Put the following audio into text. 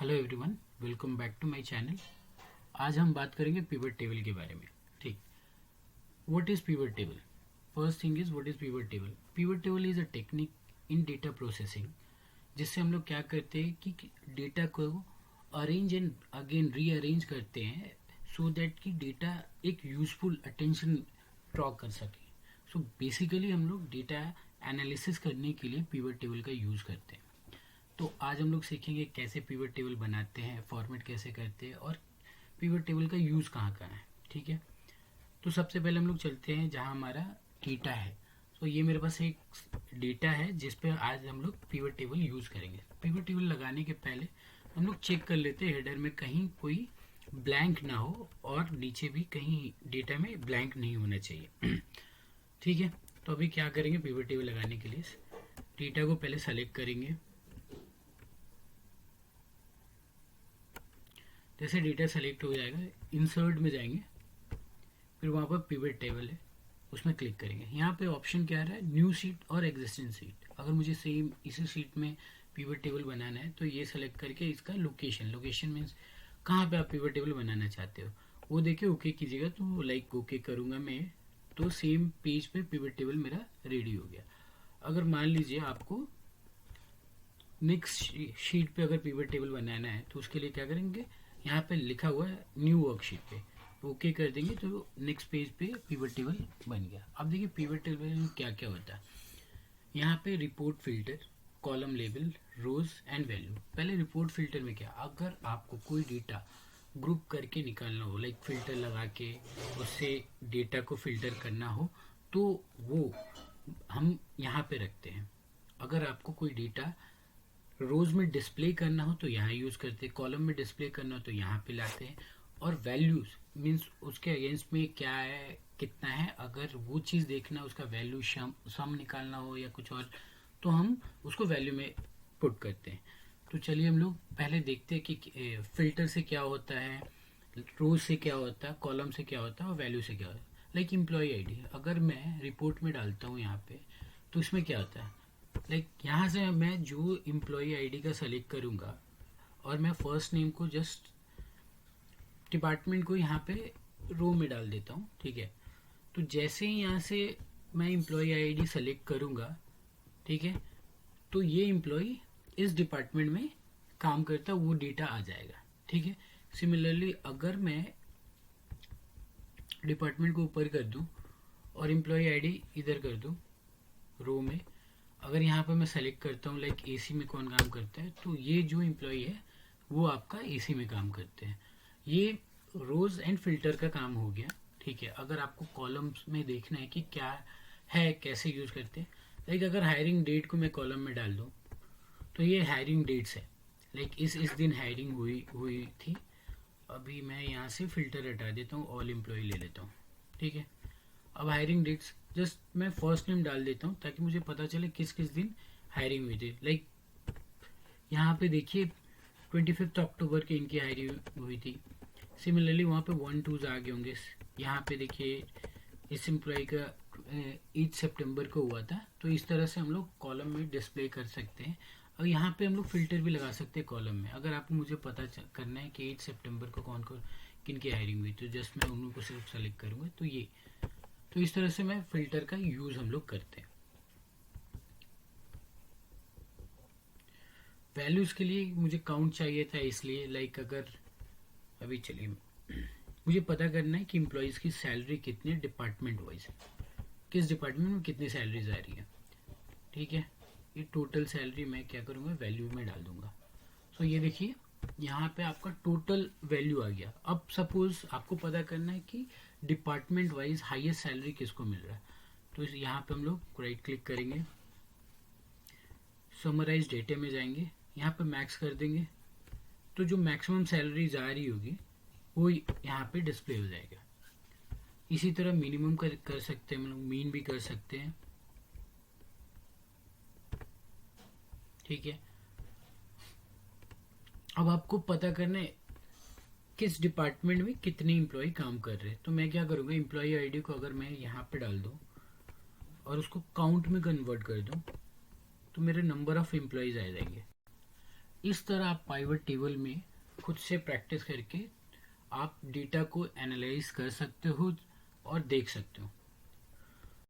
Hello everyone, welcome back to my channel. आज हम बात करेंगे पिवट टेबल के बारे में। ठीक, what is pivot table? First thing is what is pivot table. Pivot table is a technique in data processing जिससे हम लोग क्या करते हैं कि डेटा को अरेंज एंड अगेन रीअरेंज करते हैं सो दैट कि डेटा एक यूजफुल अटेंशन ड्रॉ कर सके। सो बेसिकली हम लोग डेटा एनालिसिस करने के लिए पिवट टेबल का यूज़ करते हैं। तो आज हम लोग सीखेंगे कैसे पिवट टेबल बनाते हैं, फॉर्मेट कैसे करते हैं और पिवट टेबल का यूज़ कहाँ कहाँ है। ठीक है, तो सबसे पहले हम लोग चलते हैं जहाँ हमारा डेटा है। तो ये मेरे पास एक डेटा है जिस पे आज हम लोग पिवट टेबल यूज़ करेंगे। पिवट टेबल लगाने के पहले हम लोग चेक कर लेते हैं हेडर में कहीं कोई ब्लैंक ना हो और नीचे भी कहीं डेटा में ब्लैंक नहीं होना चाहिए। ठीक है, तो अभी क्या करेंगे, पिवट टेबल लगाने के लिए डेटा को पहले सेलेक्ट करेंगे। जैसे डेटा सेलेक्ट हो जाएगा, इंसर्ट में जाएंगे, फिर वहाँ पर पिवट टेबल है उसमें क्लिक करेंगे। यहाँ पे ऑप्शन क्या आ रहा है, न्यू सीट और एग्जिस्टिंग सीट। अगर मुझे सेम इसी सीट में पिवट टेबल बनाना है तो ये सेलेक्ट करके इसका लोकेशन मीन्स कहाँ पे आप पिवट टेबल बनाना चाहते हो वो देखिए ओके कीजिएगा। तो लाइक ओके करूँगा मैं, तो सेम पेज पे पिवट टेबल मेरा रेडी हो गया। अगर मान लीजिए आपको नेक्स्ट शीट पे अगर पिवट टेबल बनाना है तो उसके लिए क्या करेंगे, यहाँ पे लिखा हुआ है न्यू वर्कशीट पे ओके कर देंगे तो नेक्स्ट पेज पे पिवट टेबल बन गया। अब देखिए पिवट टेबल में क्या क्या होता है। यहाँ पे report filter, column label, rows and value. पहले रिपोर्ट फिल्टर में क्या, अगर आपको कोई डेटा ग्रुप करके निकालना हो, लाइक फिल्टर लगा के उससे डेटा को फिल्टर करना हो तो वो हम यहाँ पे रखते हैं। अगर आपको कोई डेटा रोज में डिस्प्ले करना हो तो यहाँ यूज़ करते हैं, कॉलम में डिस्प्ले करना हो तो यहाँ पे लाते हैं। और वैल्यूज मीन्स उसके अगेंस्ट में क्या है कितना है, अगर वो चीज़ देखना है उसका वैल्यू सम निकालना हो या कुछ और तो हम उसको वैल्यू में पुट करते हैं। तो चलिए हम लोग पहले देखते हैं कि फिल्टर से क्या होता है, रोज से क्या होता है, कॉलम से क्या होता है और वैल्यू से क्या होता है। लाइक एम्प्लॉय आईडी अगर मैं रिपोर्ट में डालता हूँ यहाँ पे तो इसमें क्या होता है, लाइक यहाँ से मैं जो एम्प्लॉय आईडी का सेलेक्ट करूँगा और मैं फर्स्ट नेम को जस्ट डिपार्टमेंट को यहाँ पे रो में डाल देता हूँ। ठीक है, तो जैसे ही यहाँ से मैं एम्प्लॉय आईडी सेलेक्ट करूँगा, ठीक है, तो ये एम्प्लॉय इस डिपार्टमेंट में काम करता वो डेटा आ जाएगा। ठीक है, सिमिलरली अगर मैं डिपार्टमेंट को ऊपर कर दूँ और एम्प्लॉय आईडी इधर कर दूँ रो में, अगर यहाँ पर मैं सेलेक्ट करता हूँ लाइक एसी में कौन काम करता है तो ये जो एम्प्लॉय है वो आपका एसी में काम करते हैं। ये रोज एंड फिल्टर का काम हो गया। ठीक है, अगर आपको कॉलम्स में देखना है कि क्या है कैसे यूज करते हैं, लाइक अगर हायरिंग डेट को मैं कॉलम में डाल दूँ तो ये हायरिंग डेट्स है, लाइक इस दिन हायरिंग हुई थी। अभी मैं यहाँ से फिल्टर हटा देता हूँ, ऑल एम्प्लॉय ले लेता हूँ। ठीक है, अब हायरिंग डेट्स जस्ट मैं फर्स्ट नेम डाल देता हूँ ताकि मुझे पता चले किस किस दिन हायरिंग हुई थी। लाइक यहाँ पे देखिए 25 अक्टूबर के इनकी हायरिंग हुई थी। सिमिलरली वहाँ पे 1-2 आगे होंगे। यहाँ पे देखिए इस एम्प्लॉय का 8 सितंबर को हुआ था। तो इस तरह से हम लोग कॉलम में डिस्प्ले कर सकते हैं और यहाँ पे हम लोग फिल्टर भी लगा सकते हैं कॉलम में। अगर आपको मुझे पता करना है कि 8 सितंबर को कौन कौन किन की हायरिंग हुई तो जस्ट मैं उनको सिर्फ सेलेक्ट करूँगा। तो इस तरह से मैं फिल्टर का यूज़ हम लोग करते हैं। वैल्यूज के लिए मुझे काउंट चाहिए था, इसलिए लाइक अगर अभी चलिए मुझे पता करना है कि एम्प्लॉयज़ की सैलरी कितनी है डिपार्टमेंट वाइज, किस डिपार्टमेंट में कितनी सैलरीज आ रही है। ठीक है, ये टोटल सैलरी मैं क्या करूँगा वैल्यू में डाल दूंगा। सो ये देखिए यहाँ पे आपका टोटल वैल्यू आ गया। अब सपोज आपको पता करना है कि डिपार्टमेंट वाइज हाईएस्ट सैलरी किसको मिल रहा है, तो यहाँ पे हम लोग राइट क्लिक करेंगे, समराइज डेटा में जाएंगे, यहाँ पे मैक्स कर देंगे तो जो मैक्सिमम सैलरी जा रही होगी वो यहाँ पे डिस्प्ले हो जाएगा। इसी तरह मिनिमम कर सकते हैं, हम लोग मीन भी कर सकते हैं। ठीक है, अब आपको पता करना है किस डिपार्टमेंट में कितने एम्प्लॉय काम कर रहे हैं। तो मैं क्या करूँगा, एम्प्लॉय आईडी को अगर मैं यहाँ पे डाल दूँ और उसको काउंट में कन्वर्ट कर दूँ तो मेरे नंबर ऑफ एम्प्लॉयज़ आ जाएंगे। इस तरह आप पाइवट टेबल में खुद से प्रैक्टिस करके आप डेटा को एनालाइज कर सकते हो और देख सकते हो।